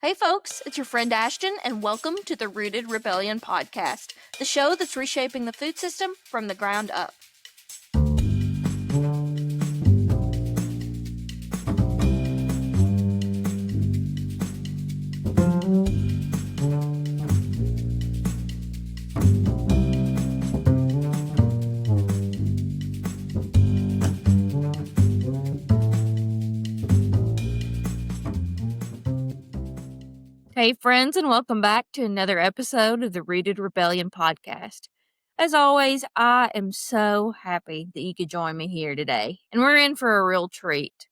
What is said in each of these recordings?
Hey folks, it's your friend Ashton, and welcome to the Rooted Rebellion podcast, the show that's reshaping the food system from the ground up. Hey friends, and welcome back to another episode of the Rooted Rebellion podcast. As always, I am so happy that you could join me here today, and we're in for a real treat.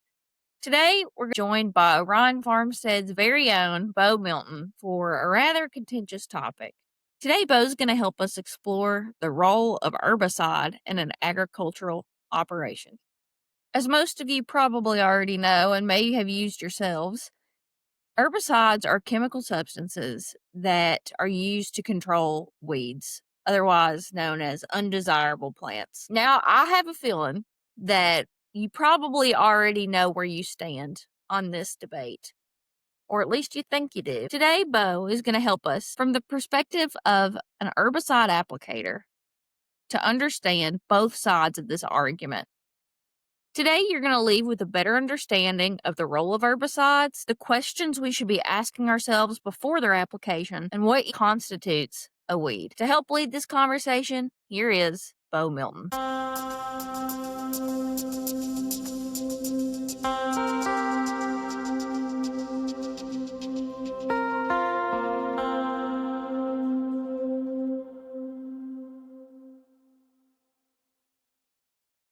Today, we're joined by Orion Farmstead's very own Beau Milton for a rather contentious topic. Today, Beau's going to help us explore the role of herbicide in an agricultural operation. As most of you probably already know and may have used yourselves, herbicides are chemical substances that are used to control weeds, otherwise known as undesirable plants. Now, I have a feeling that you probably already know where you stand on this debate, or at least you think you do. Today, Beau is going to help us from the perspective of an herbicide applicator to understand both sides of this argument. Today, you're going to leave with a better understanding of the role of herbicides, the questions we should be asking ourselves before their application, and what constitutes a weed. To help lead this conversation, here is Beau Milton.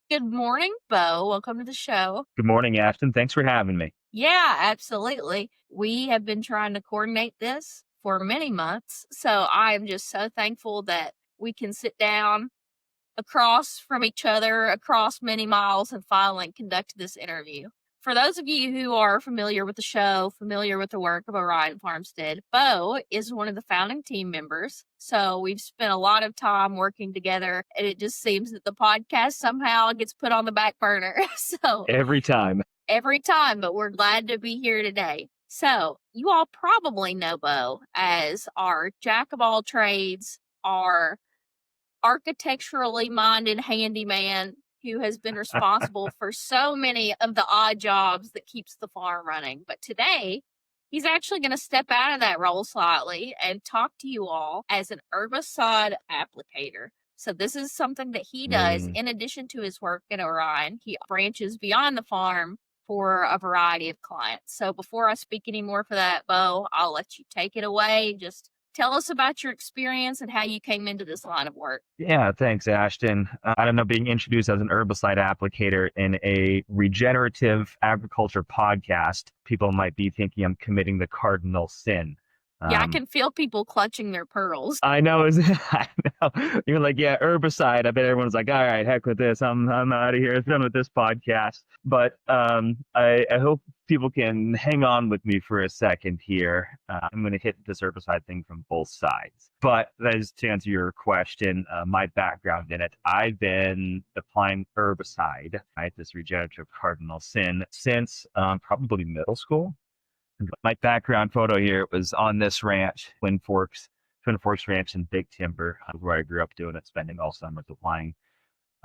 Good morning, Beau. Welcome to the show. Good morning, Ashton. Thanks for having me. Yeah, absolutely. We have been trying to coordinate this for many months, so I am just so thankful that we can sit down across from each other, across many miles, and finally conduct this interview. For those of you who are familiar with the show, familiar with the work of Orion Farmstead, Beau is one of the founding team members. So we've spent a lot of time working together, and it just seems that the podcast somehow gets put on the back burner. Every time. But we're glad to be here today. So you all probably know Beau as our jack of all trades, our architecturally minded handyman who has been responsible for so many of the odd jobs that keeps the farm running. But today, he's actually going to step out of that role slightly and talk to you all as an herbicide applicator. So this is something that he does in addition to his work at Orion. He branches beyond the farm for a variety of clients. So before I speak any more for that, Beau, I'll let you take it away. Just tell us about your experience and how you came into this line of work. Yeah, thanks, Ashton. I don't know, being introduced as an herbicide applicator in a regenerative agriculture podcast, people might be thinking I'm committing the cardinal sin. Yeah, I can feel people clutching their pearls. I know. I know. You're like, yeah, herbicide. I bet everyone's like, all right, heck with this. I'm out of here. It's done with this podcast. But I hope people can hang on with me for a second here. I'm going to hit this herbicide thing from both sides. But that is to answer your question, my background in it. I've been applying herbicide, right, this regenerative cardinal sin, since probably middle school. My background photo here was on this ranch, Twin Forks Ranch in Big Timber, where I grew up doing it, spending all summer applying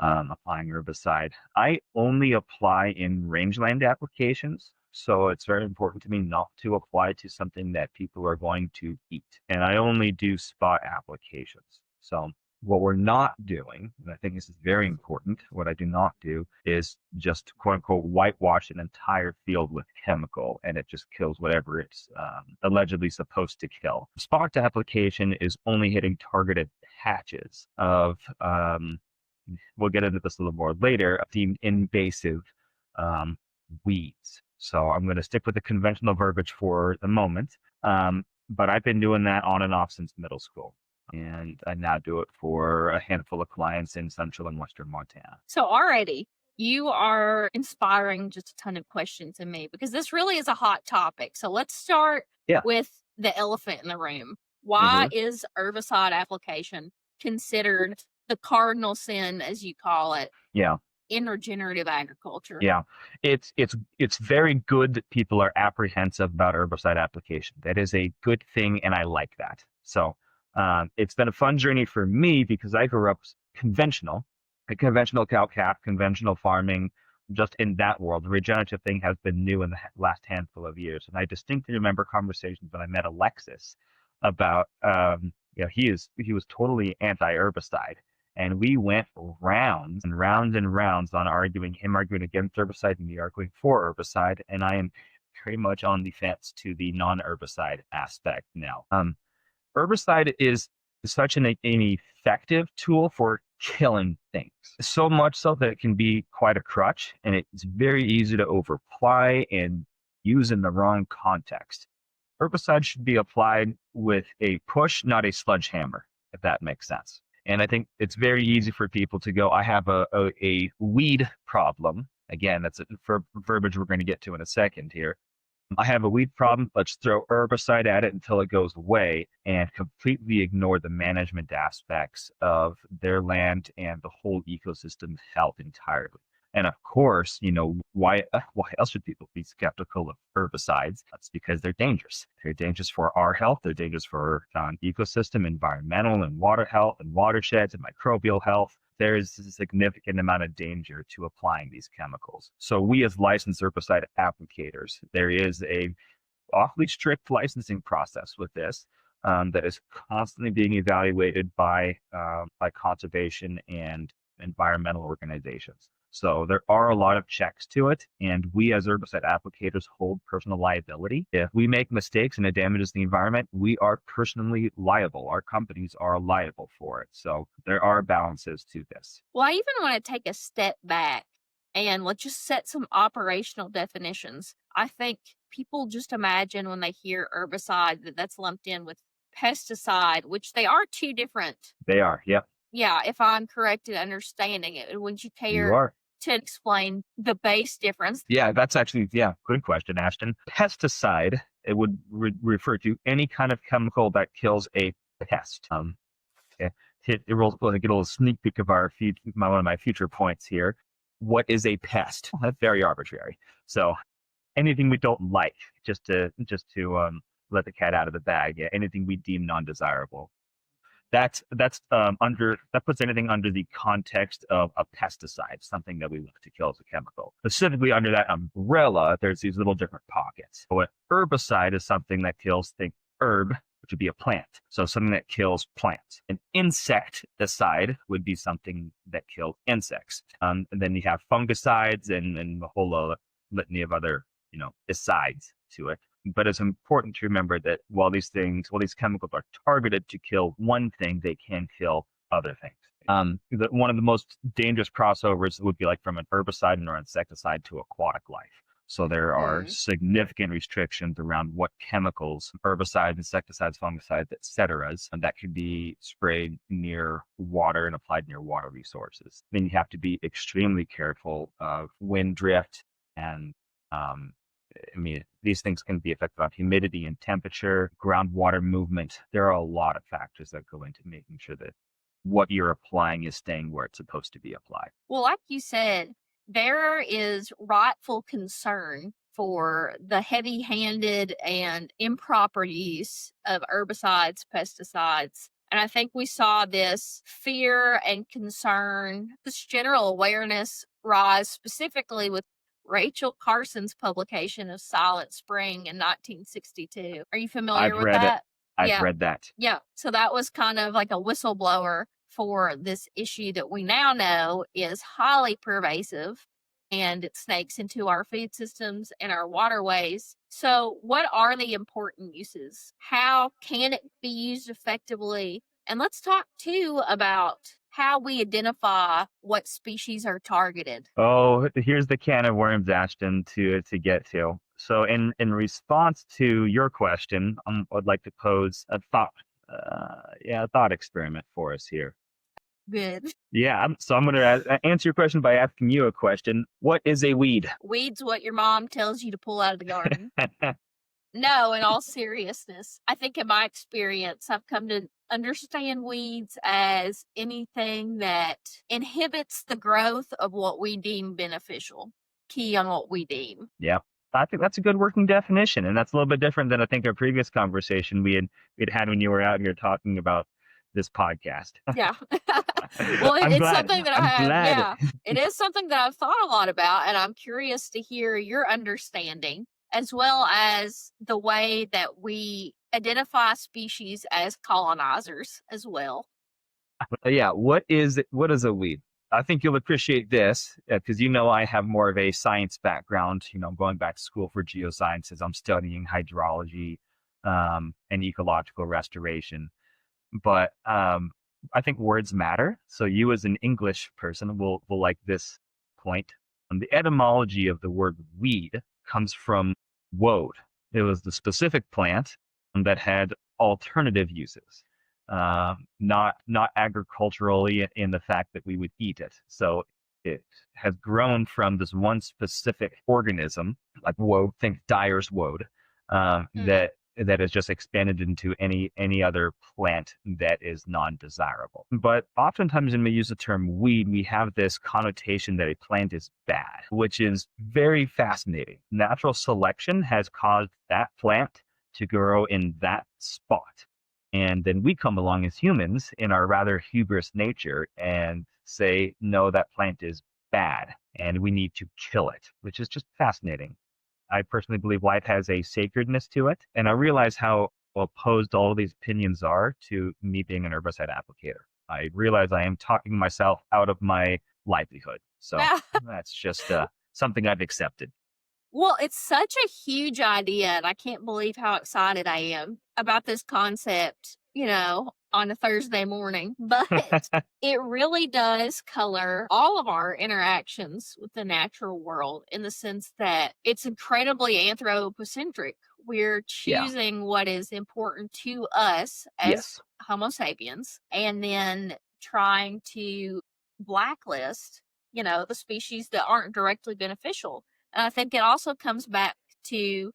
herbicide. I only apply in rangeland applications, so it's very important to me not to apply to something that people are going to eat. And I only do spot applications. So what we're not doing, and I think this is very important, what I do not do is just quote unquote whitewash an entire field with chemical and it just kills whatever it's allegedly supposed to kill. Spot application is only hitting targeted patches of, we'll get into this a little more later, of the invasive weeds. So I'm going to stick with the conventional verbiage for the moment, but I've been doing that on and off since middle school. And I now do it for a handful of clients in central and western Montana. So already you are inspiring just a ton of questions in me because this really is a hot topic. So let's start with the elephant in the room. Why is herbicide application considered the cardinal sin, as you call it, in regenerative agriculture. Yeah, it's very good that people are apprehensive about herbicide application. That is a good thing, and I like that. So it's been a fun journey for me because I grew up conventional, a conventional cow-calf, conventional farming, just in that world. The regenerative thing has been new in the last handful of years, and I distinctly remember conversations when I met Alexis about, he was totally anti-herbicide. And we went rounds and rounds and rounds on him arguing against herbicide and me arguing for herbicide. And I am very much on the fence to the non-herbicide aspect now. Herbicide is such an effective tool for killing things. So much so that it can be quite a crutch, and it's very easy to overapply and use in the wrong context. Herbicide should be applied with a push, not a sledgehammer, if that makes sense. And I think it's very easy for people to go, I have a weed problem. Again, that's for verbiage we're going to get to in a second here. I have a weed problem. Let's throw herbicide at it until it goes away and completely ignore the management aspects of their land and the whole ecosystem's health entirely. And of course, why else should people be skeptical of herbicides? That's because they're dangerous. They're dangerous for our health. They're dangerous for ecosystem, environmental, and water health, and watersheds, and microbial health. There's a significant amount of danger to applying these chemicals. So we as licensed herbicide applicators, there is a awfully strict licensing process with this that is constantly being evaluated by conservation and environmental organizations. So there are a lot of checks to it, and we as herbicide applicators hold personal liability. If we make mistakes and it damages the environment, we are personally liable. Our companies are liable for it. So there are balances to this. Well, I even want to take a step back and let's just set some operational definitions. I think people just imagine when they hear herbicide that that's lumped in with pesticide, which they are two different. They are, yep. Yeah, if I'm correct in understanding it. Would you care are. to explain the base difference? Yeah, that's actually, good question, Ashton. Pesticide, it would refer to any kind of chemical that kills a pest. Okay. We'll get a little sneak peek of one of my future points here. What is a pest? Well, that's very arbitrary. So anything we don't like, just to let the cat out of the bag. Yeah, anything we deem non-desirable. That puts anything under the context of a pesticide, something that we look to kill as a chemical. Specifically under that umbrella, there's these little different pockets. So an herbicide is something that kills, think herb, which would be a plant. So something that kills plants. An insecticide would be something that kills insects. And then you have fungicides and a whole litany of other, asides to it. But it's important to remember that while these chemicals are targeted to kill one thing, they can kill other things. One of the most dangerous crossovers would be like from an herbicide or insecticide to aquatic life. So there are significant restrictions around what chemicals, herbicides, insecticides, fungicides, etc., and that could be sprayed near water and applied near water resources. Then you have to be extremely careful of wind drift and these things can be affected on humidity and temperature, groundwater movement. There are a lot of factors that go into making sure that what you're applying is staying where it's supposed to be applied. Well, like you said, there is rightful concern for the heavy-handed and improper use of herbicides, pesticides. And I think we saw this fear and concern, this general awareness rise specifically with Rachel Carson's publication of Silent Spring in 1962. Are you familiar with that? I've read that. Yeah. So that was kind of like a whistleblower for this issue that we now know is highly pervasive and it snakes into our food systems and our waterways. So what are the important uses? How can it be used effectively? And let's talk too about how we identify what species are targeted. Oh, here's the can of worms, Ashton, to get to. So in response to your question, I'd like to pose a thought experiment for us here. Good. Yeah, so I'm going to answer your question by asking you a question. What is a weed? Weed's what your mom tells you to pull out of the garden. No, in all seriousness, I think in my experience, I've come to understand weeds as anything that inhibits the growth of what we deem beneficial. Key on what we deem. Yeah. I think that's a good working definition, and that's a little bit different than I think our previous conversation we'd had when you were out here talking about this podcast. Yeah. Well, I'm it's glad. something that I I'm have, glad. yeah. It is something that I've thought a lot about, and I'm curious to hear your understanding, as well as the way that we identify species as colonizers as well. Yeah. What is a weed? I think you'll appreciate this because I have more of a science background. I'm going back to school for geosciences. I'm studying hydrology and ecological restoration. But I think words matter. So you, as an English person, will like this point. The etymology of the word weed comes from woad. It was the specific plant that had alternative uses, not agriculturally in the fact that we would eat it. So it has grown from this one specific organism, like woad, think Dyer's woad, Mm, that has just expanded into any other plant that is non-desirable. But oftentimes when we use the term weed, we have this connotation that a plant is bad, which is very fascinating. Natural selection has caused that plant to grow in that spot. And then we come along as humans in our rather hubris nature and say, no, that plant is bad and we need to kill it, which is just fascinating. I personally believe life has a sacredness to it. And I realize how opposed all of these opinions are to me being an herbicide applicator. I realize I am talking myself out of my livelihood. So yeah. that's just something I've accepted. Well, it's such a huge idea, and I can't believe how excited I am about this concept, on a Thursday morning. But it really does color all of our interactions with the natural world in the sense that it's incredibly anthropocentric. We're Yeah. choosing what is important to us as Yes. Homo sapiens and then trying to blacklist, the species that aren't directly beneficial. And I think it also comes back to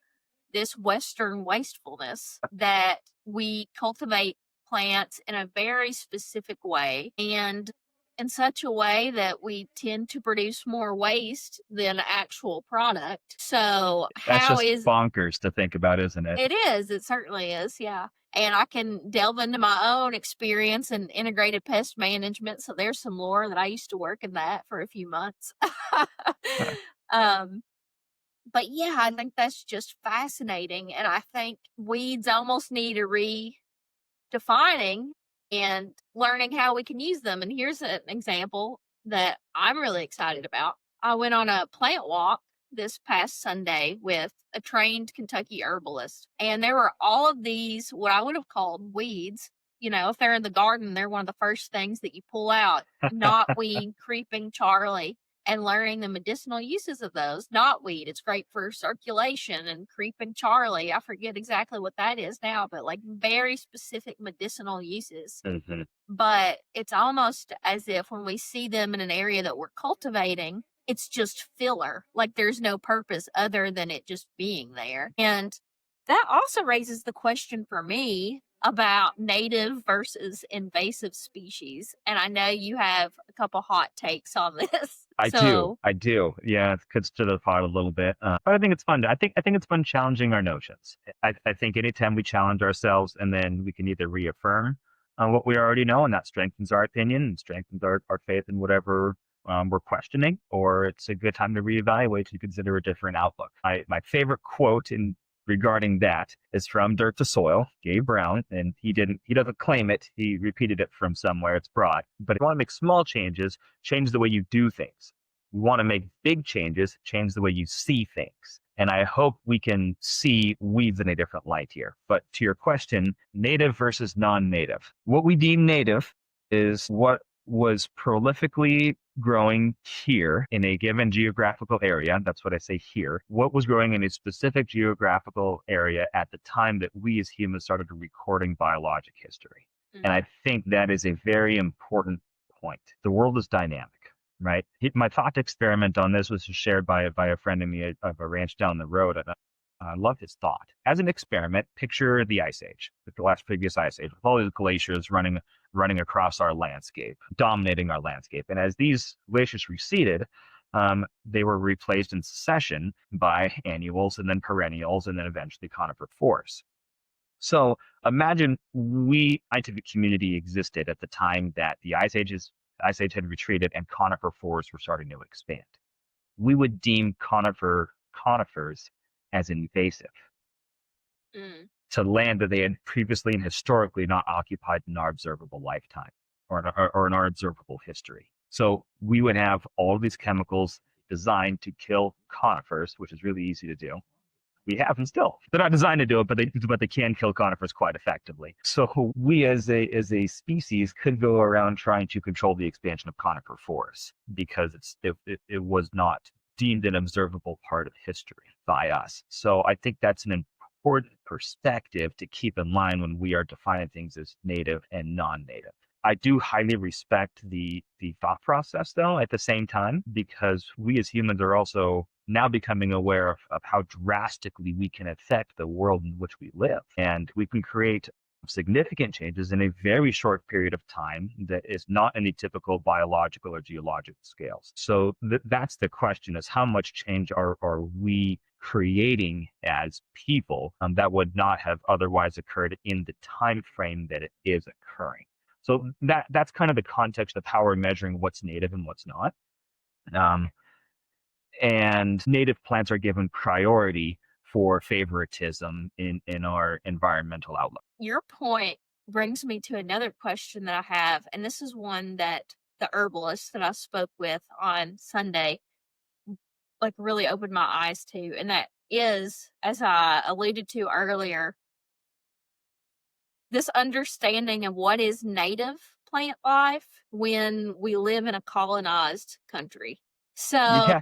this Western wastefulness that we cultivate plants in a very specific way and in such a way that we tend to produce more waste than actual product. So, That's how just is bonkers to think about, isn't it? it is, it certainly is, yeah. And I can delve into my own experience in integrated pest management. So there's some lore that I used to work in that for a few months. um, but yeah, I think that's just fascinating. And I think weeds almost need a redefining and learning how we can use them. And here's an example that I'm really excited about. I went on a plant walk this past Sunday with a trained Kentucky herbalist, and there were all of these, what I would have called weeds. If they're in the garden, they're one of the first things that you pull out. Knotweed, creeping Charlie, and learning the medicinal uses of those. Knotweed, it's great for circulation, and creeping Charlie, I forget exactly what that is now, but like very specific medicinal uses. Mhm. But it's almost as if when we see them in an area that we're cultivating, it's just filler. Like there's no purpose other than it just being there. And that also raises the question for me about native versus invasive species. And I know you have a couple hot takes on this. I do. So, I do. Yeah, it cuts to the pot a little bit, but I think it's fun. I think it's fun challenging our notions. I think anytime we challenge ourselves, and then we can either reaffirm what we already know, and that strengthens our opinion and strengthens our faith in whatever we're questioning, or it's a good time to reevaluate to consider a different outlook. My favorite quote in regarding that is from Dirt to Soil, Gabe Brown, and he doesn't claim it. He repeated it from somewhere. It's broad, but if you want to make small changes, change the way you do things. You want to make big changes, change the way you see things. And I hope we can see weeds in a different light here. But to your question, native versus non-native. What we deem native is what was prolifically growing here in a given geographical area. That's what I say here. What was growing in a specific geographical area at the time that we as humans started recording biologic history. And mm, I think that is a very important point. The world is dynamic, right? My thought experiment on this was shared by a friend of me of a ranch down the road. I love his thought. As an experiment, picture the Ice Age, the last previous Ice Age, with all these glaciers running across our landscape, dominating our landscape. And as these glaciers receded, they were replaced in succession by annuals and then perennials and then eventually conifer forests. So imagine we scientific community existed at the time that the Ice Age had retreated and conifer forests were starting to expand. We would deem conifers as invasive Mm. to land that they had previously and historically not occupied in our observable lifetime or in our observable history. So we would have all of these chemicals designed to kill conifers, which is really easy to do. We have them still. They're not designed to do it, but they can kill conifers quite effectively. So we as a species could go around trying to control the expansion of conifer forests because it was not deemed an observable part of history by us. So I think that's an important perspective to keep in mind when we are defining things as native and non-native. I do highly respect the thought process, though, at the same time, because we as humans are also now becoming aware of how drastically we can affect the world in which we live. And we can create significant changes in a very short period of time that is not in the typical biological or geological scales. So that's the question, is how much change are we creating as people that would not have otherwise occurred in the time frame that it is occurring. So that's kind of the context of how we're measuring what's native and what's not. And native plants are given priority for favoritism in our environmental outlook. Your point brings me to another question that I have, and this is one that the herbalist that I spoke with on Sunday like really opened my eyes to, and that is, as I alluded to earlier, this understanding of what is native plant life when we live in a colonized country. So, Yeah,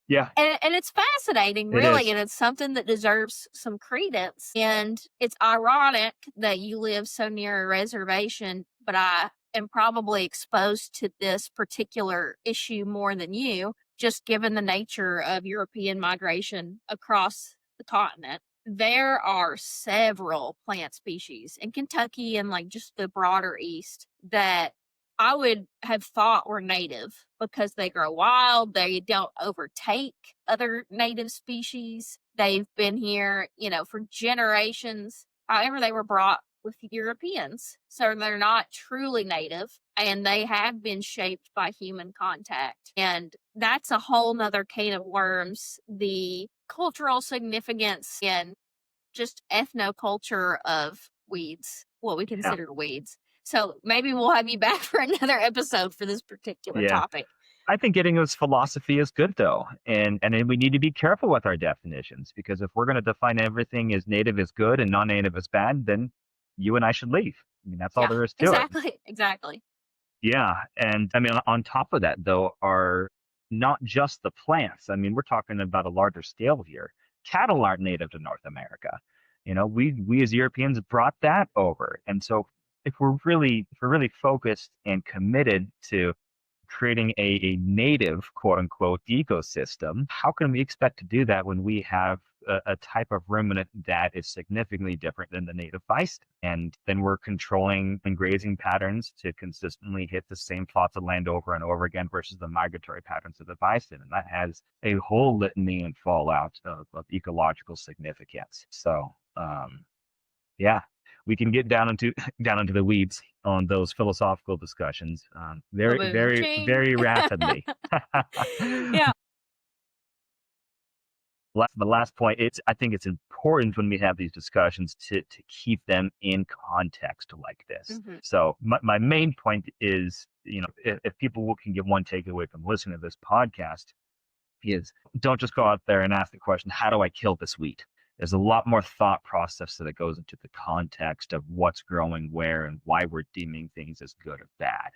yeah, and it's fascinating, it really, is. and it's something that deserves some credence. And it's ironic that you live so near a reservation, but I am probably exposed to this particular issue more than you, just given the nature of European migration across the continent. There are several plant species in Kentucky and like just the broader East that I would have thought were native because they grow wild, they don't overtake other native species. They've been here, for generations. However, they were brought with Europeans. So they're not truly native and they have been shaped by human contact. And that's a whole nother can of worms. The cultural significance and just ethnoculture of weeds, what we Yeah, consider weeds. So maybe we'll have you back for another episode for this particular yeah. topic. I think getting this philosophy is good though, and then we need to be careful with our definitions because if we're going to define everything as native is good and non-native is bad, then you and I should leave. I mean, that's all Yeah, there is to it. exactly. Exactly. Yeah, and I mean, on top of that, though, are not just the plants. I mean, we're talking about a larger scale here. Cattle aren't native to North America. We as Europeans brought that over, and so if we're really focused and committed to creating a native quote unquote ecosystem, how can we expect to do that when we have a type of ruminant that is significantly different than the native bison? And then we're controlling and grazing patterns to consistently hit the same plots of land over and over again versus the migratory patterns of the bison. And that has a whole litany and fallout of ecological significance. So, yeah, we can get down into down into the weeds on those philosophical discussions very, Ba-boom, very, ching. very rapidly. Yeah. The last point, I think it's important when we have these discussions to keep them in context like this. Hmm. So my main point is, if people can get one takeaway from listening to this podcast, is don't just go out there and ask the question, how do I kill this weed? There's a lot more thought process that goes into the context of what's growing where and why we're deeming things as good or bad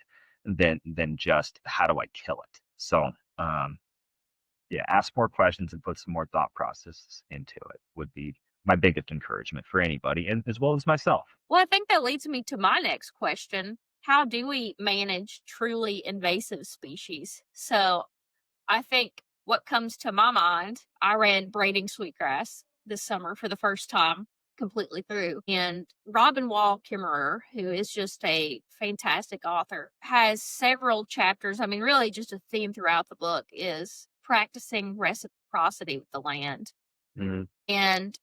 than just how do I kill it. So yeah, ask more questions and put some more thought processes into it would be my biggest encouragement for anybody, and as well as myself. Well, I think that leads me to my next question. How do we manage truly invasive species? So I think what comes to my mind, I read Braiding Sweetgrass this summer for the first time completely through. And Robin Wall Kimmerer, who is just a fantastic author, has several chapters. I mean, really, just a theme throughout the book is practicing reciprocity with the land. Mm-hmm. And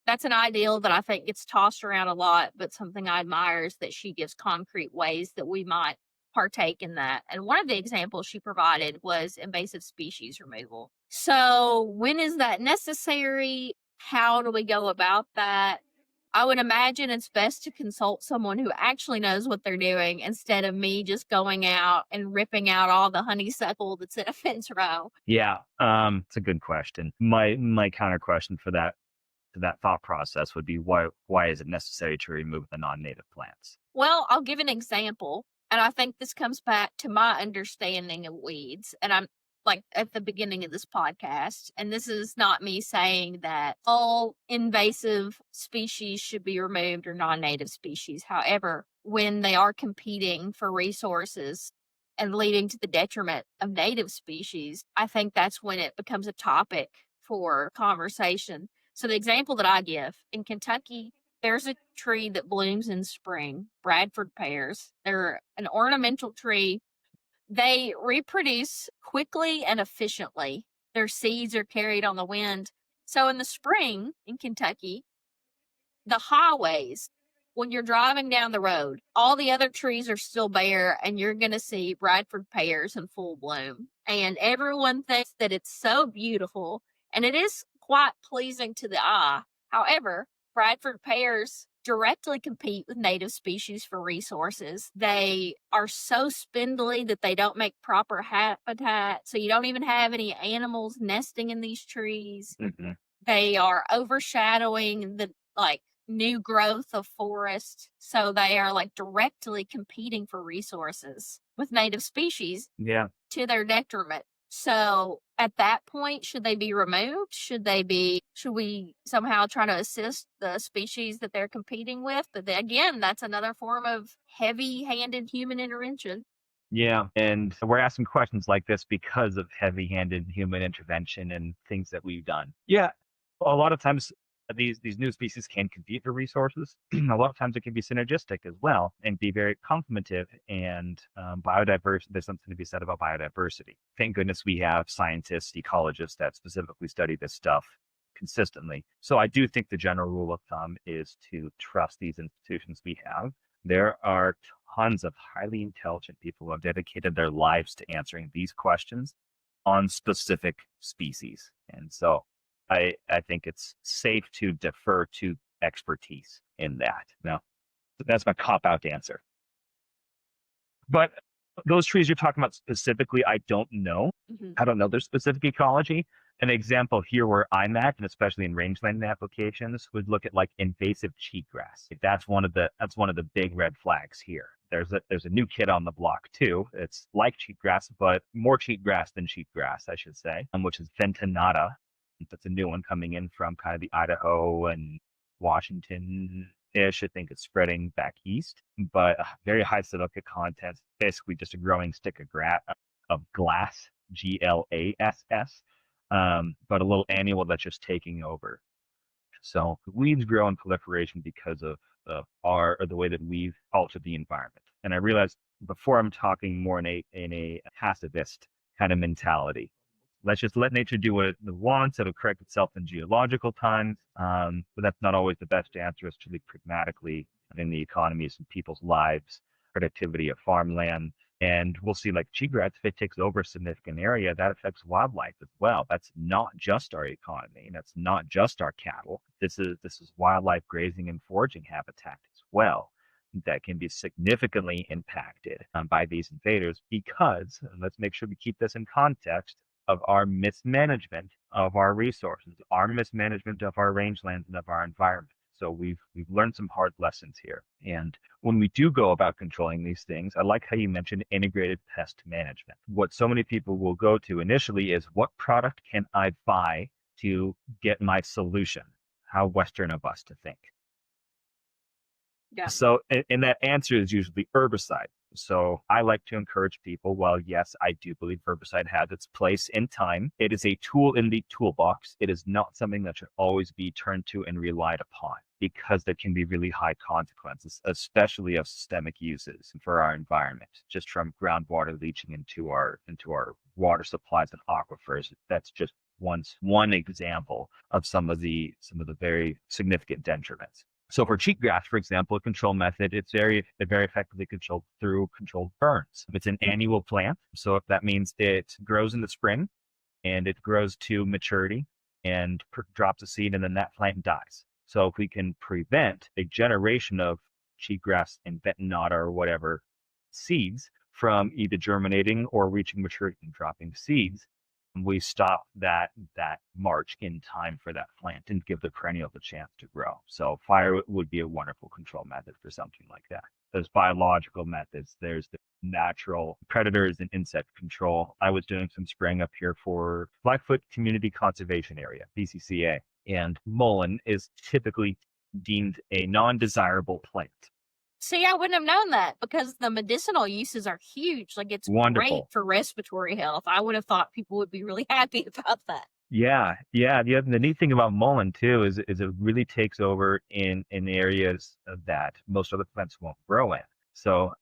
that's an ideal that I think gets tossed around a lot, but something I admire is that she gives concrete ways that we might partake in that. And one of the examples she provided was invasive species removal. So, when is that necessary? How do we go about that? I would imagine it's best to consult someone who actually knows what they're doing instead of me just going out and ripping out all the honeysuckle that's in a fence row. Yeah, it's a good question. My counter question for that to that thought process would be why is it necessary to remove the non-native plants? Well, I'll give an example, and I think this comes back to my understanding of weeds. And I'm like at the beginning of this podcast, and this is not me saying that all invasive species should be removed or non-native species. However, when they are competing for resources and leading to the detriment of native species, I think that's when it becomes a topic for conversation. So the example that I give in Kentucky, there's a tree that blooms in spring, Bradford pears. They're an ornamental tree. They reproduce quickly and efficiently. Their seeds are carried on the wind. So in the spring in Kentucky, the highways, when you're driving down the road, all the other trees are still bare and you're going to see Bradford pears in full bloom. And everyone thinks that it's so beautiful, and it is quite pleasing to the eye. However, Bradford pears directly compete with native species for resources. They are so spindly that they don't make proper habitat, so you don't even have any animals nesting in these trees. Mm-hmm. They are overshadowing the new growth of forest, so they are directly competing for resources with native species to their detriment. So at that point, should they be removed? Should we somehow try to assist the species that they're competing with? But then, again, that's another form of heavy-handed human intervention. Yeah, and we're asking questions like this because of heavy-handed human intervention and things that we've done. Yeah, a lot of times these new species can compete for resources. A lot of times it can be synergistic as well and be very complementive. And biodiversity, there's something to be said about biodiversity. Thank goodness we have scientists, ecologists that specifically study this stuff consistently. So I do think the general rule of thumb is to trust these institutions we have. There are tons of highly intelligent people who have dedicated their lives to answering these questions on specific species. And so I think it's safe to defer to expertise in that. Now, that's my cop-out answer. But those trees you're talking about specifically, I don't know. Mm-hmm. I don't know their specific ecology. An example here where I'm at, and especially in rangeland applications, would look at invasive cheatgrass. That's one of the big red flags here. There's a new kid on the block too. It's like cheatgrass, but more cheatgrass than cheatgrass, I should say, which is ventonata. That's a new one coming in from kind of the Idaho and Washington-ish. I think it's spreading back east, but very high silica content. Basically, just a growing stick of glass, GLASS. But a little annual that's just taking over. So weeds grow in proliferation because of the way that we've altered the environment. And I realized before I'm talking more in a pacifist kind of mentality. Let's just let nature do what it wants. It'll correct itself in geological times. But that's not always the best answer, especially pragmatically in the economies and people's lives, productivity of farmland. And we'll see cheatgrass, if it takes over a significant area, that affects wildlife as well. That's not just our economy. That's not just our cattle. This is wildlife grazing and foraging habitat as well that can be significantly impacted by these invaders because, and let's make sure we keep this in context, of our mismanagement of our resources, our mismanagement of our rangelands and of our environment. So we've learned some hard lessons here. And when we do go about controlling these things, I like how you mentioned integrated pest management. What so many people will go to initially is, what product can I buy to get my solution? How Western of us to think. Yeah. So, and that answer is usually herbicide. So I like to encourage people, while yes, I do believe herbicide has its place in time, it is a tool in the toolbox. It is not something that should always be turned to and relied upon, because there can be really high consequences, especially of systemic uses for our environment, just from groundwater leaching into our water supplies and aquifers. That's just one example of some of the very significant detriments. So for cheatgrass, for example, a control method, it's very effectively controlled through controlled burns. It's an annual plant, so if that means it grows in the spring and it grows to maturity and drops a seed, and then that plant dies. So if we can prevent a generation of cheatgrass and bentonata or whatever seeds from either germinating or reaching maturity and dropping seeds, we stop that march in time for that plant and give the perennial the chance to grow. So fire would be a wonderful control method for something like that. There's biological methods. There's the natural predators and insect control. I was doing some spraying up here for Blackfoot Community Conservation Area, BCCA, and mullein is typically deemed a non-desirable plant. See, I wouldn't have known that because the medicinal uses are huge. Like, it's Wonderful. great for respiratory health. I would have thought people would be really happy about that. Yeah. The neat thing about mullein too is it really takes over in areas that most other plants won't grow in. So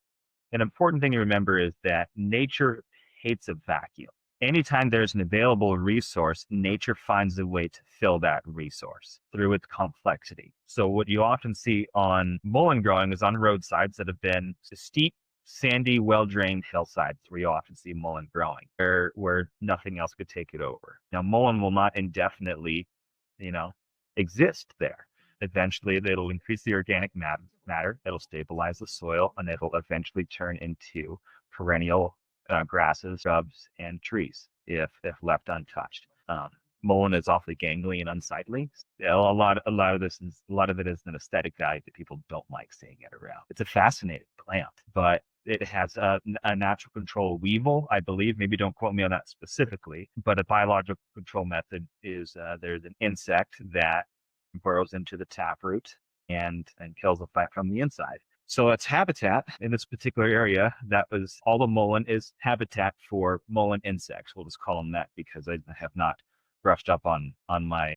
an important thing to remember is that nature hates a vacuum. Anytime there's an available resource, nature finds a way to fill that resource through its complexity. So what you often see on mullein growing is on roadsides that have been steep, sandy, well-drained hillsides, where you often see mullein growing, where nothing else could take it over. Now, mullein will not indefinitely, exist there. Eventually, it'll increase the organic matter, it'll stabilize the soil, and it'll eventually turn into perennial grasses, shrubs, and trees if left untouched. Mullein is awfully gangly and unsightly. A lot of it is an aesthetic value that people don't like seeing it around. It's a fascinating plant, but it has a natural control weevil, I believe. Maybe don't quote me on that specifically, but a biological control method is there's an insect that burrows into the taproot and kills the plant from the inside. So it's habitat in this particular area. That was all the mullein is habitat for mullein insects. We'll just call them that because I have not brushed up on my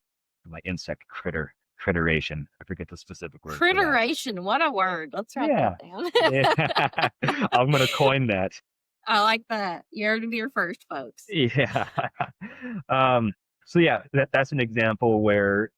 insect critteration. I forget the specific word. Critteration, what a word. Let's write that down. Yeah. I'm going to coin that. I like that. You heard it here first, folks. Yeah. So yeah, that's an example where,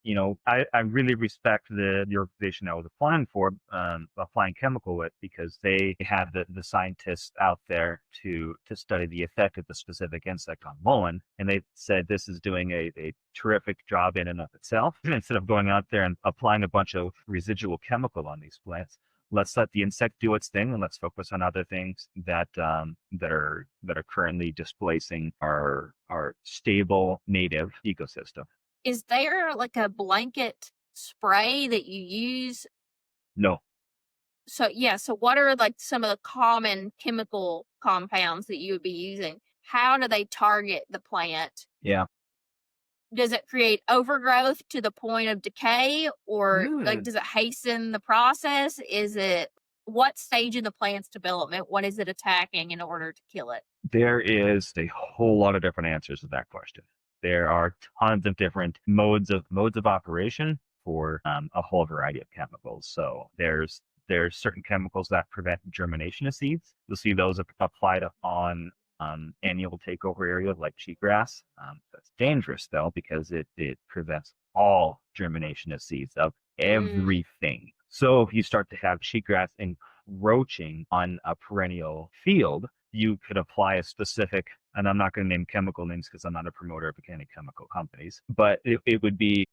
I really respect the organization I was applying chemical with, because they have the scientists out there to study the effect of the specific insect on mullein. And they said this is doing a terrific job in and of itself. Instead of going out there and applying a bunch of residual chemical on these plants, let's let the insect do its thing, and let's focus on other things that are currently displacing our stable native ecosystem. Is there like a blanket spray that you use? No. So what are like some of the common chemical compounds that you would be using? How do they target the plant? Yeah. Does it create overgrowth to the point of decay, or does it hasten the process? What stage in the plant's development? What is it attacking in order to kill it? There is a whole lot of different answers to that question. There are tons of different modes of operation for a whole variety of chemicals. So there's certain chemicals that prevent germination of seeds. You'll see those applied on annual takeover areas like cheatgrass. That's dangerous though, because it prevents all germination of seeds of everything. So if you start to have cheatgrass encroaching on a perennial field, you could apply a specific, and I'm not going to name chemical names because I'm not a promoter of any chemical companies, but it would be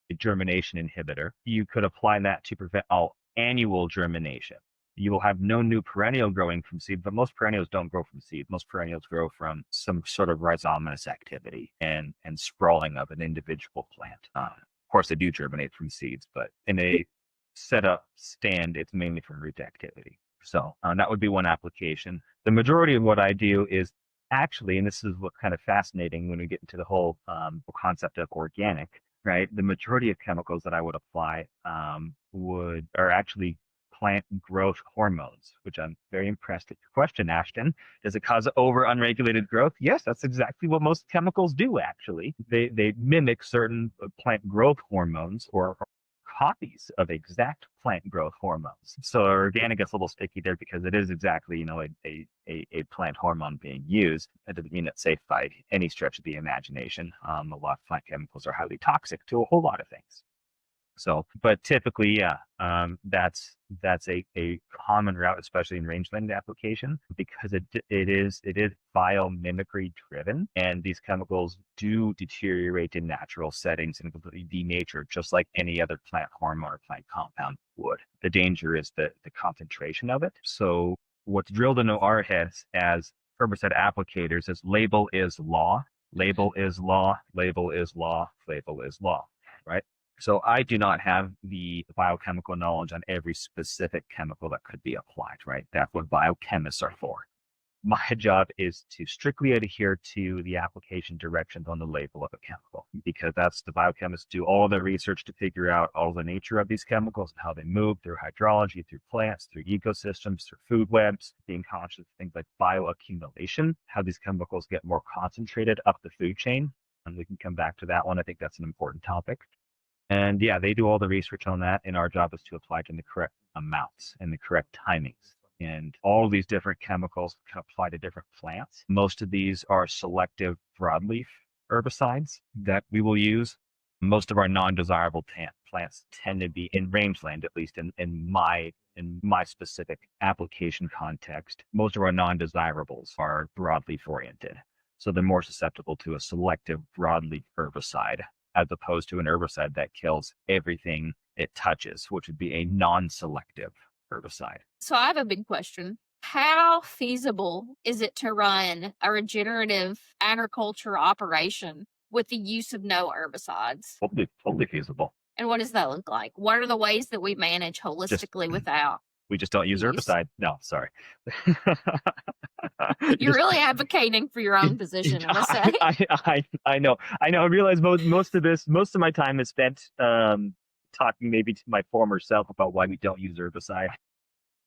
a germination inhibitor. You could apply that to prevent all annual germination. You will have no new perennial growing from seed, but most perennials don't grow from seed. Most perennials grow from some sort of rhizomatous activity and sprawling of an individual plant. Of course, they do germinate from seeds, but in a setup stand, it's mainly from root activity. So that would be one application. The majority of what I do is actually, and this is what kind of fascinating when we get into the whole concept of organic, right? The majority of chemicals that I would apply are actually plant growth hormones, which I'm very impressed at your question, Ashton. Does it cause over unregulated growth? Yes, that's exactly what most chemicals do, actually. They mimic certain plant growth hormones or copies of exact plant growth hormones. So organic gets a little sticky there because it is exactly, a plant hormone being used. That doesn't mean it's safe by any stretch of the imagination. A lot of plant chemicals are highly toxic to a whole lot of things. So, but typically, yeah, that's a common route, especially in rangeland application, because it is biomimicry driven, and these chemicals do deteriorate in natural settings and completely denature, just like any other plant hormone or plant compound would. The danger is the concentration of it. So, what's drilled into our heads as herbicide applicators is label is law, label is law, label is law, label is law, right? So I do not have the biochemical knowledge on every specific chemical that could be applied, right? That's what biochemists are for. My job is to strictly adhere to the application directions on the label of a chemical, because that's the biochemists do all the research to figure out all the nature of these chemicals and how they move through hydrology, through plants, through ecosystems, through food webs, being conscious of things like bioaccumulation, how these chemicals get more concentrated up the food chain. And we can come back to that one. I think that's an important topic. And yeah, they do all the research on that, and our job is to apply it in the correct amounts and the correct timings. And all of these different chemicals can apply to different plants. Most of these are selective broadleaf herbicides that we will use. Most of our non-desirable plants tend to be in rangeland, at least in my specific application context. Most of our non-desirables are broadleaf oriented. So they're more susceptible to a selective broadleaf herbicide, as opposed to an herbicide that kills everything it touches, which would be a non-selective herbicide. So I have a big question. How feasible is it to run a regenerative agriculture operation with the use of no herbicides? Totally feasible. And what does that look like? What are the ways that we manage holistically without? We just don't use herbicide. No, sorry. You're really advocating for your own position, I must say. I know. I realize most of my time is spent talking maybe to my former self about why we don't use herbicide.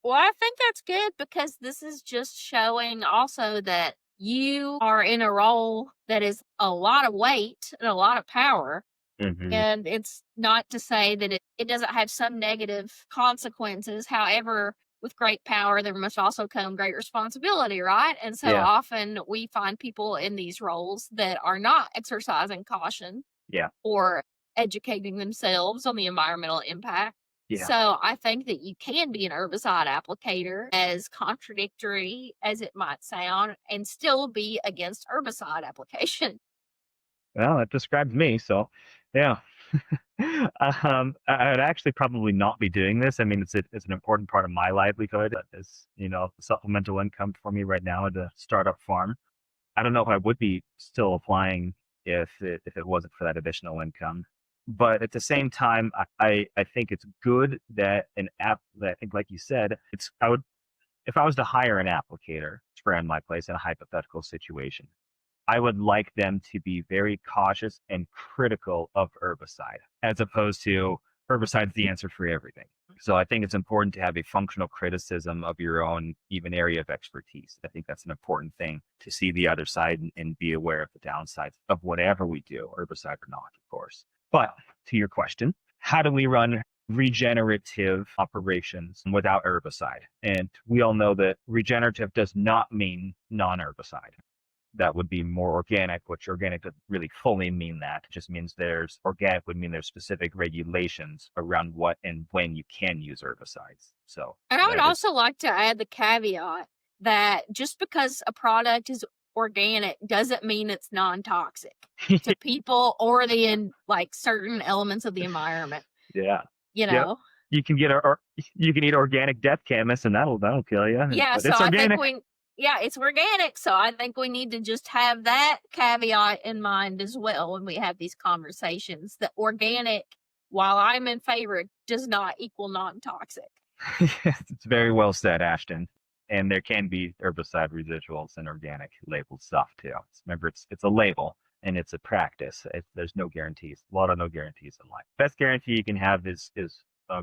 Well, I think that's good, because this is just showing also that you are in a role that is a lot of weight and a lot of power. Mm-hmm. And it's not to say that it doesn't have some negative consequences. However, with great power, there must also come great responsibility, right? And so often we find people in these roles that are not exercising caution or educating themselves on the environmental impact. Yeah. So I think that you can be an herbicide applicator, as contradictory as it might sound, and still be against herbicide application. Well, that describes me. So, yeah. I would actually probably not be doing this. I mean, it's an important part of my livelihood. It's, supplemental income for me right now at a startup farm. I don't know if I would be still applying if it wasn't for that additional income. But at the same time, I think it's good that an app that I think, like you said, if I was to hire an applicator to run my place in a hypothetical situation, I would like them to be very cautious and critical of herbicide, as opposed to herbicide's the answer for everything. So I think it's important to have a functional criticism of your own even area of expertise. I think that's an important thing, to see the other side and be aware of the downsides of whatever we do, herbicide or not, of course. But to your question, how do we run regenerative operations without herbicide? And we all know that regenerative does not mean non-herbicide. That would be more organic, which organic doesn't really fully mean that. It just means organic would mean there's specific regulations around what and when you can use herbicides. So, and I would also like to add the caveat that just because a product is organic doesn't mean it's non-toxic to people or certain elements of the environment. Yeah. Yep. You can eat organic death chemists, and that'll kill you. Yeah, but so it's organic. I think it's organic. So I think we need to just have that caveat in mind as well when we have these conversations. That organic, while I'm in favor, does not equal non-toxic. It's very well said, Ashton. And there can be herbicide residuals in organic labeled stuff too. Remember, it's a label and it's a practice. There's no guarantees. A lot of no guarantees in life. Best guarantee you can have is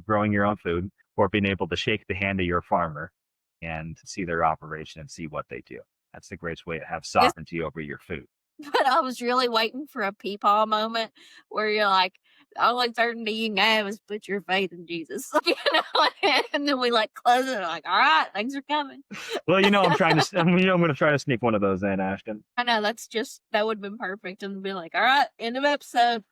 growing your own food, or being able to shake the hand of your farmer and see their operation and see what they do. That's the greatest way to have I guess, sovereignty over your food. but I was really waiting for a peepaw moment where you're like, the only certainty you can have is put your faith in Jesus, and then we like close it, like, all right, things are coming. Well, I'm going to try to sneak one of those in, Ashton. I know that would have been perfect, and be like, all right, end of episode.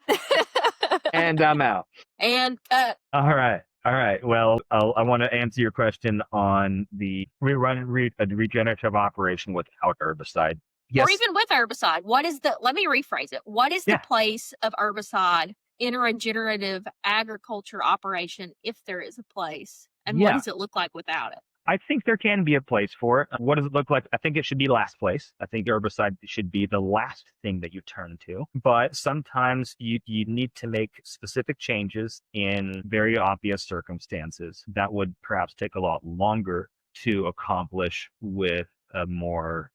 And I'm out. And cut. All right. All right. Well, I want to answer your question on the a regenerative operation without herbicide. Yes. Or even with herbicide. Let me rephrase it. What is the place of herbicide in a regenerative agriculture operation, if there is a place? And what does it look like without it? I think there can be a place for it. What does it look like? I think it should be last place. I think herbicide should be the last thing that you turn to. But sometimes you need to make specific changes in very obvious circumstances that would perhaps take a lot longer to accomplish with a more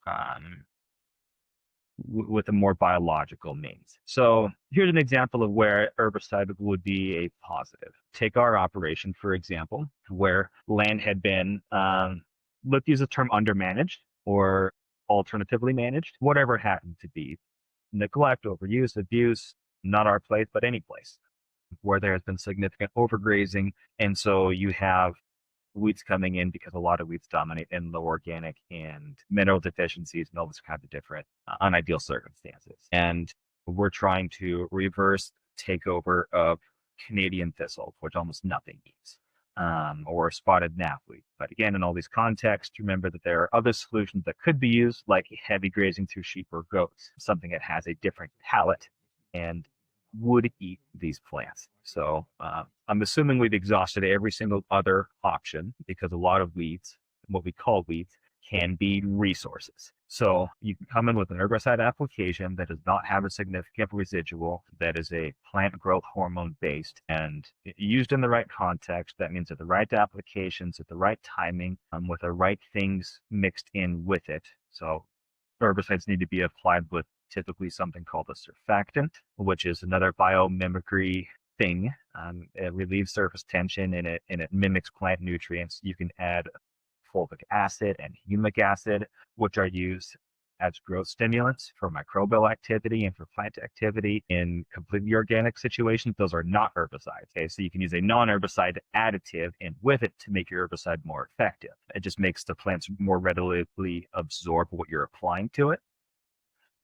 biological means. So here's an example of where herbicide would be a positive. Take our operation, for example, where land had been, let's use the term undermanaged or alternatively managed, whatever it happened to be. Neglect, overuse, abuse, not our place, but any place where there has been significant overgrazing. And so you have weeds coming in because a lot of weeds dominate in the organic and mineral deficiencies and all this kind of different unideal circumstances. And we're trying to reverse takeover of Canadian thistle, which almost nothing eats, or spotted knapweed. But again, in all these contexts, remember that there are other solutions that could be used, like heavy grazing through sheep or goats, something that has a different palate and would eat these plants. So I'm assuming we've exhausted every single other option, because a lot of weeds, what we call weeds, can be resources. So you can come in with an herbicide application that does not have a significant residual, that is a plant growth hormone based, and used in the right context. That means at the right applications, at the right timing, with the right things mixed in with it. So herbicides need to be applied with typically something called a surfactant, which is another biomimicry thing. It relieves surface tension, and it mimics plant nutrients. You can add fulvic acid and humic acid, which are used as growth stimulants for microbial activity and for plant activity in completely organic situations. Those are not herbicides. Okay, so you can use a non-herbicide additive in with it to make your herbicide more effective. It just makes the plants more readily absorb what you're applying to it.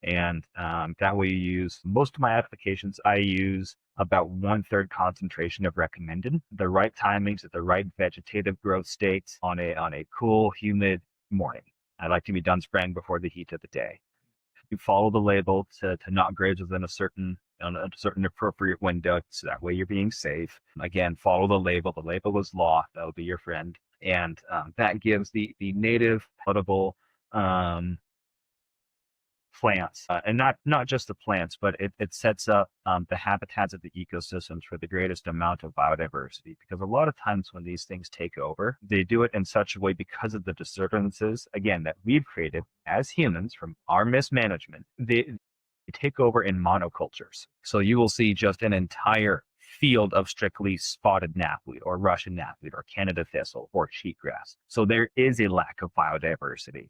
And that way you use, most of my applications, I use about 1/3 concentration of recommended, the right timings at the right vegetative growth states on a cool, humid morning. I like to be done spraying before the heat of the day. You follow the label to not graze within a certain appropriate window, so that way you're being safe. Again, follow the label. The label is law. That'll be your friend. And that gives the native, potable plants, and not just the plants, but it sets up the habitats of the ecosystems for the greatest amount of biodiversity. Because a lot of times when these things take over, they do it in such a way, because of the disturbances, again, that we've created as humans from our mismanagement, they take over in monocultures. So you will see just an entire field of strictly spotted knapweed or Russian knapweed or Canada thistle or cheatgrass. So there is a lack of biodiversity.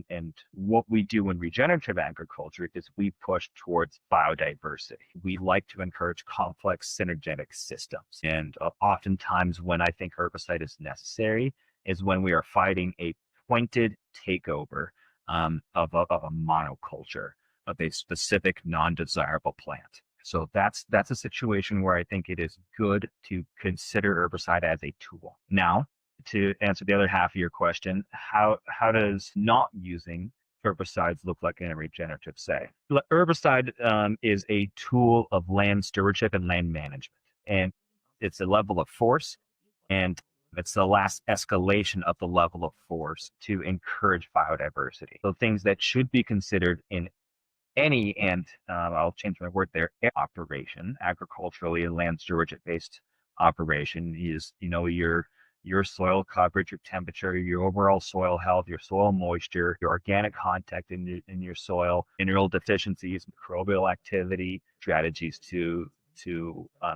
And what we do in regenerative agriculture is we push towards biodiversity. We like to encourage complex synergetic systems. And oftentimes when I think herbicide is necessary is when we are fighting a pointed takeover of a monoculture, of a specific non-desirable plant. So that's a situation where I think it is good to consider herbicide as a tool. Now, to answer the other half of your question, how does not using herbicides look like in a regenerative say? Herbicide is a tool of land stewardship and land management, and it's a level of force, and it's the last escalation of the level of force to encourage biodiversity. So things that should be considered in any, and I'll change my word there, operation, agriculturally land stewardship based operation, is your soil coverage, your temperature, your overall soil health, your soil moisture, your organic content in your soil, mineral deficiencies, microbial activity, strategies to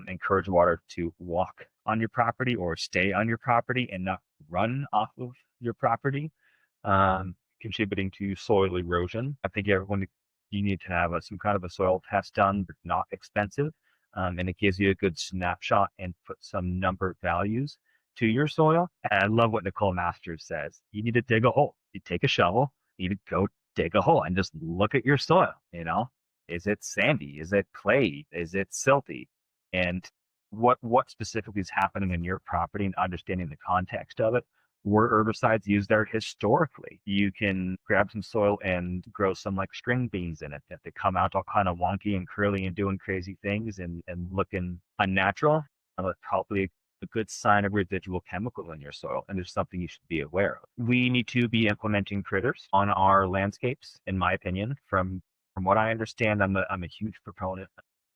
encourage water to walk on your property or stay on your property and not run off of your property, contributing to soil erosion. I think everyone you need to have some kind of a soil test done, but not expensive, and it gives you a good snapshot and put some number values to your soil. And I love what Nicole Masters says. You need to dig a hole. You take a shovel, you need to go dig a hole and just look at your soil. Is it sandy? Is it clay? Is it silty? And what specifically is happening in your property and understanding the context of it. Were herbicides used there historically? You can grab some soil and grow some like string beans in it that they come out all kind of wonky and curly and doing crazy things and looking unnatural. That's probably a good sign of residual chemical in your soil, and there's something you should be aware of. We need to be implementing critters on our landscapes, in my opinion. From what I understand, I'm a huge proponent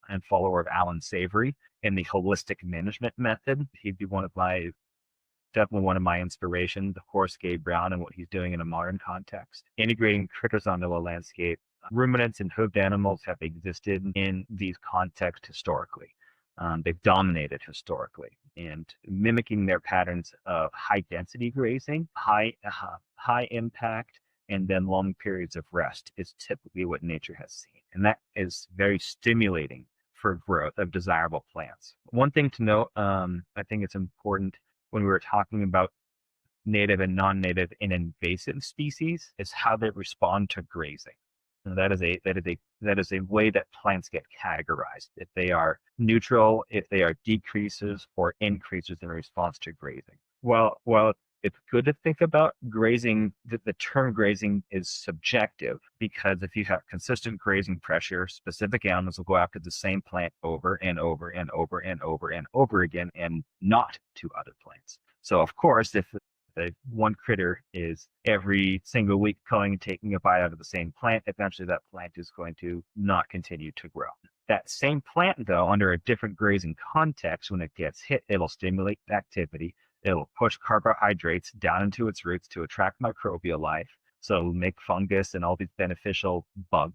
and follower of Alan Savory in the holistic management method. He'd be definitely one of my inspirations, of course, Gabe Brown and what he's doing in a modern context. Integrating critters onto a landscape. Ruminants and hoofed animals have existed in these contexts historically. They've dominated historically, and mimicking their patterns of high density grazing, high impact, and then long periods of rest is typically what nature has seen. And that is very stimulating for growth of desirable plants. One thing to note, I think it's important when we were talking about native and non-native and invasive species, is how they respond to grazing. And that is a way that plants get categorized. If they are neutral, if they are decreases or increases in response to grazing. Well, it's good to think about grazing. The term grazing is subjective, because if you have consistent grazing pressure, specific animals will go after the same plant over and over and over and over and over again, and not to other plants. So of course, if the one critter is every single week going and taking a bite out of the same plant, eventually that plant is going to not continue to grow. That same plant, though, under a different grazing context, when it gets hit, it'll stimulate activity. It'll push carbohydrates down into its roots to attract microbial life. So it'll make fungus and all these beneficial bug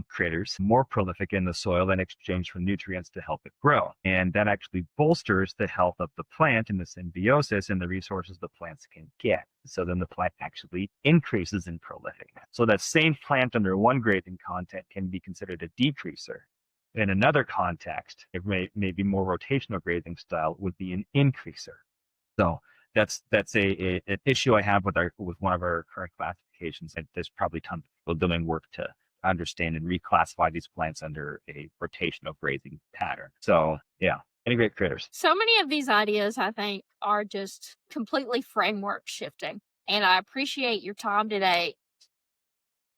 critters more prolific in the soil in exchange for nutrients to help it grow. And that actually bolsters the health of the plant and the symbiosis and the resources the plants can get. So then the plant actually increases in prolificness. So that same plant under one grazing content can be considered a decreaser. In another context, it may be more rotational grazing style, would be an increaser. So that's an issue I have with one of our current classifications, and there's probably tons of people doing work to understand and reclassify these plants under a rotational grazing pattern. So yeah, integrate critters. So many of these ideas, I think, are just completely framework shifting, and I appreciate your time today.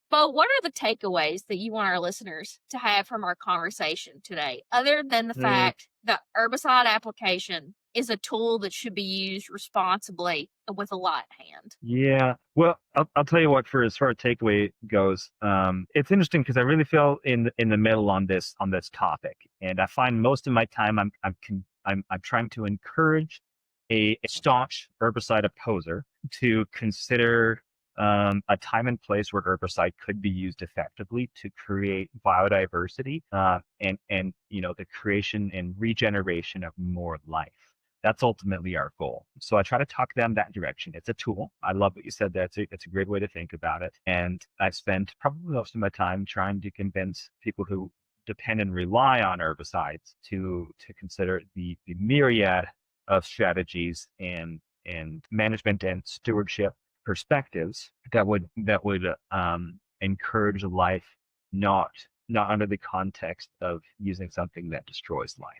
But what are the takeaways that you want our listeners to have from our conversation today, other than the fact that herbicide application is a tool that should be used responsibly and with a light hand? Yeah, well, I'll tell you what. As far as takeaway goes, it's interesting because I really feel in the middle on this topic, and I find most of my time I'm trying to encourage a staunch herbicide opposer to consider a time and place where herbicide could be used effectively to create biodiversity and the creation and regeneration of more life. That's ultimately our goal. So I try to talk them that direction. It's a tool. I love what you said there. It's a great way to think about it. And I spent probably most of my time trying to convince people who depend and rely on herbicides to consider the myriad of strategies and management and stewardship perspectives that would encourage life, not under the context of using something that destroys life.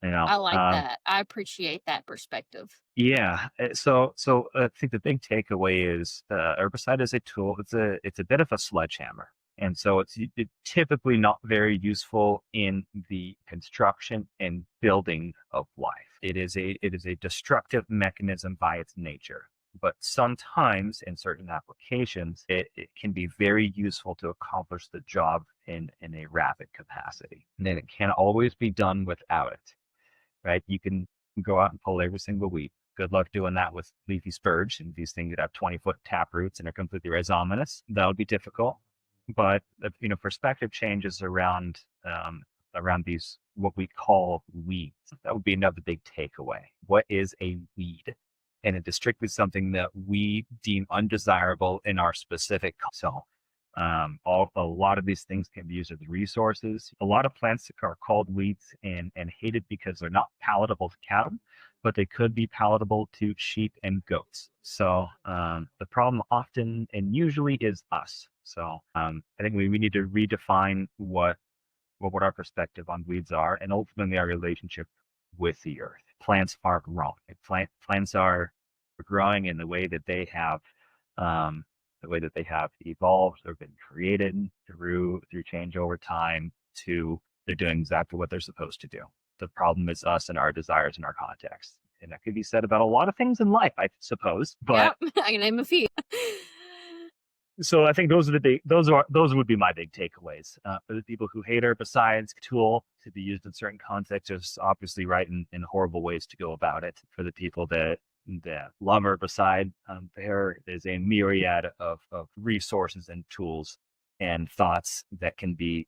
I like that. I appreciate that perspective. Yeah. So I think the big takeaway is herbicide is a tool. It's a bit of a sledgehammer. And so it's typically not very useful in the construction and building of life. It is a destructive mechanism by its nature. But sometimes in certain applications, it can be very useful to accomplish the job in a rapid capacity. And then it can't always be done without it. Right? You can go out and pull every single weed. Good luck doing that with leafy spurge and these things that have 20-foot tap roots and are completely rhizomatous. That would be difficult. But perspective changes around these what we call weeds. That would be another big takeaway. What is a weed? And it is strictly something that we deem undesirable in our specific. So a lot of these things can be used as resources. A lot of plants are called weeds and hated because they're not palatable to cattle, but they could be palatable to sheep and goats. So the problem often and usually is us. So I think we need to redefine what our perspective on weeds are, and ultimately our relationship with the earth. Plants are growing. Plants are growing in the way that they have evolved or been created through change over time. They're doing exactly what they're supposed to do. The problem is us and our desires and our context. And that could be said about a lot of things in life, I suppose. But Yep, I can name a few. so I think those would be my big takeaways. For the people who hate herbicides, tool to be used in certain contexts, there's obviously right and horrible ways to go about it. For the people that love herbicide, there is a myriad of resources and tools and thoughts that can be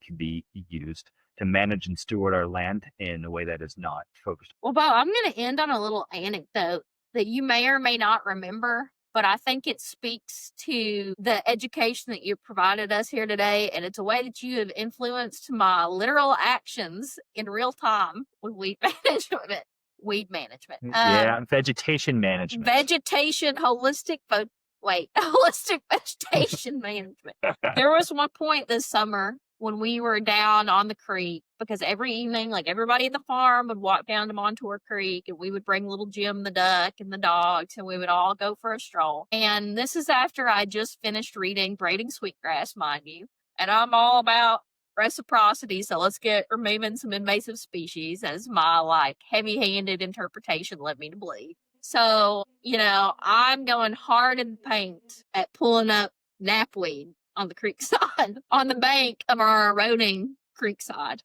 used to manage and steward our land in a way that is not focused. Well, Bo, I'm going to end on a little anecdote that you may or may not remember, but I think it speaks to the education that you provided us here today, and it's a way that you have influenced my literal actions in real time with weed management. Vegetation management. Holistic vegetation management. There was one point this summer when we were down on the creek, because every evening, like everybody at the farm would walk down to Montour Creek, and we would bring little Jim the duck and the dogs, and we would all go for a stroll. And this is after I just finished reading Braiding Sweetgrass, mind you, and I'm all about reciprocity, so let's get removing some invasive species, as my heavy-handed interpretation led me to believe. So, I'm going hard in the paint at pulling up knapweed on the creek side, on the bank of our eroding creek side.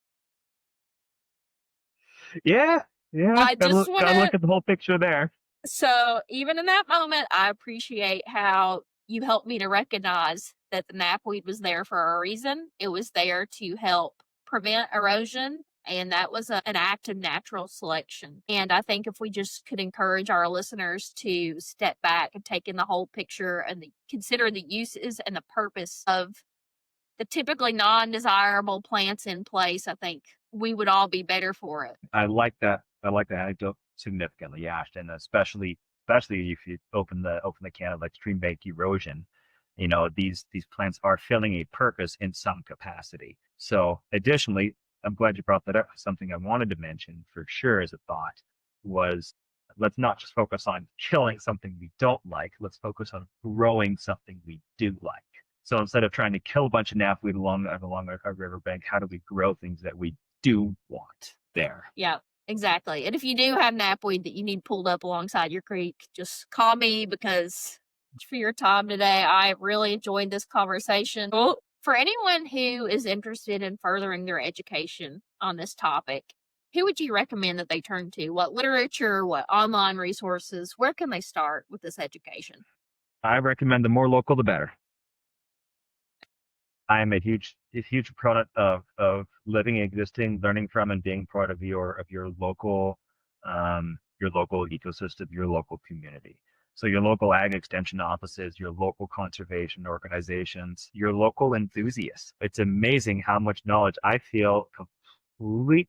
Yeah. I just want to look at the whole picture there. So even in that moment, I appreciate how you helped me to recognize that the knapweed was there for a reason. It was there to help prevent erosion, and that was an act of natural selection. And I think if we just could encourage our listeners to step back and take in the whole picture and consider the uses and the purpose of the typically non-desirable plants in place, I think we would all be better for it. I like that anecdote significantly, Ashton, especially if you open the can of like stream bank erosion. These plants are filling a purpose in some capacity. So additionally, I'm glad you brought that up. Something I wanted to mention for sure as a thought was, let's not just focus on killing something we don't like. Let's focus on growing something we do like. So instead of trying to kill a bunch of knapweed along our riverbank, how do we grow things that we do want there? Yeah, exactly. And if you do have knapweed that you need pulled up alongside your creek, just call me, because for your time today, I really enjoyed this conversation. Well, for anyone who is interested in furthering their education on this topic, who would you recommend that they turn to? What literature, what online resources, where can they start with this education? I recommend the more local, the better. I am a huge proponent of living, existing, learning from, and being part of your local ecosystem, your local community. So your local ag extension offices, your local conservation organizations, your local enthusiasts. It's amazing how much knowledge I feel like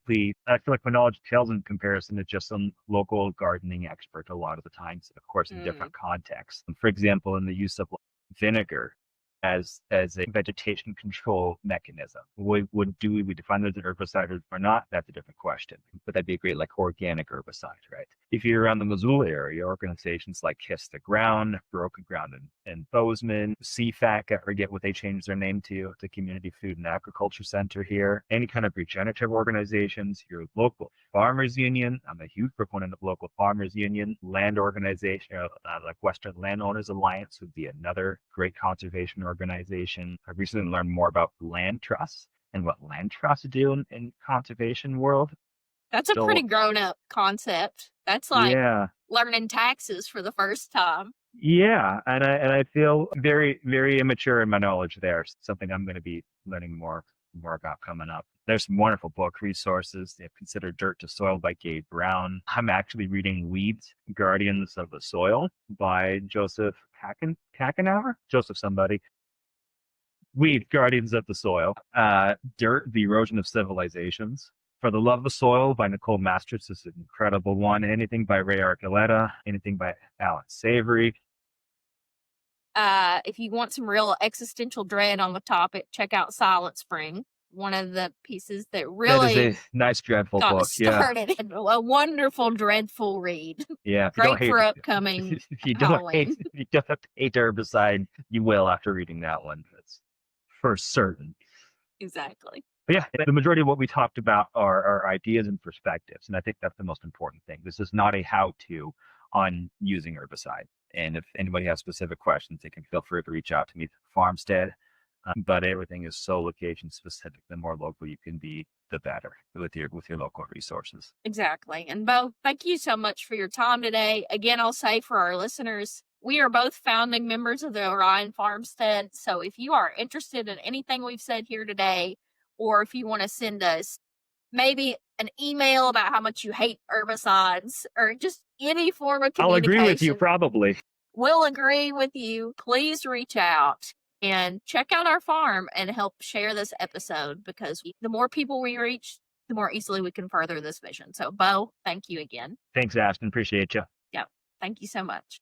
my knowledge pales in comparison to just some local gardening expert a lot of the times, of course, in different contexts. For example, in the use of vinegar as a vegetation control mechanism. Would we define it as an herbicide or not? That's a different question. But that'd be a great organic herbicide, right? If you're around the Missoula area, organizations like Kiss the Ground, Broken Ground, and Bozeman, CFAC, I forget what they changed their name to, the Community Food and Agriculture Center here, any kind of regenerative organizations, your local farmers union. I'm a huge proponent of local farmers union, land organization, like Western Landowners Alliance would be another great conservation organization. I recently learned more about land trusts and what land trusts do in conservation world. That's a pretty grown-up concept. That's like learning taxes for the first time. Yeah, and I feel very, very immature in my knowledge there. Something I'm going to be learning more more about coming up. There's some wonderful book resources. They have Consider Dirt to Soil by Gabe Brown. I'm actually reading Weeds, Guardians of the Soil by Joseph Hackenauer? Joseph somebody. Weed, Guardians of the Soil. Dirt, The Erosion of Civilizations. For the Love of the Soil by Nicole Masters is an incredible one. Anything by Ray Archuleta, anything by Alan Savory. If you want some real existential dread on the topic, check out Silent Spring. One of the pieces that really That is a nice, dreadful got book. started. Yeah. A wonderful, dreadful read. Yeah. Great for upcoming Halloween. If you don't hate Herbicide, you will after reading that one. That's for certain. Exactly. But yeah, the majority of what we talked about are ideas and perspectives. And I think that's the most important thing. This is not a how-to on using herbicide. And if anybody has specific questions, they can feel free to reach out to me at Farmstead. But everything is so location specific. The more local you can be, the better with your local resources. Exactly. And Beau, thank you so much for your time today. Again, I'll say for our listeners, we are both founding members of the Orion Farmstead. So if you are interested in anything we've said here today, or if you want to send us maybe an email about how much you hate herbicides or just any form of communication, I'll agree with you, probably. We'll agree with you. Please reach out and check out our farm and help share this episode, because the more people we reach, the more easily we can further this vision. So, Beau, thank you again. Thanks, Ashton. Appreciate you. Yeah. Thank you so much.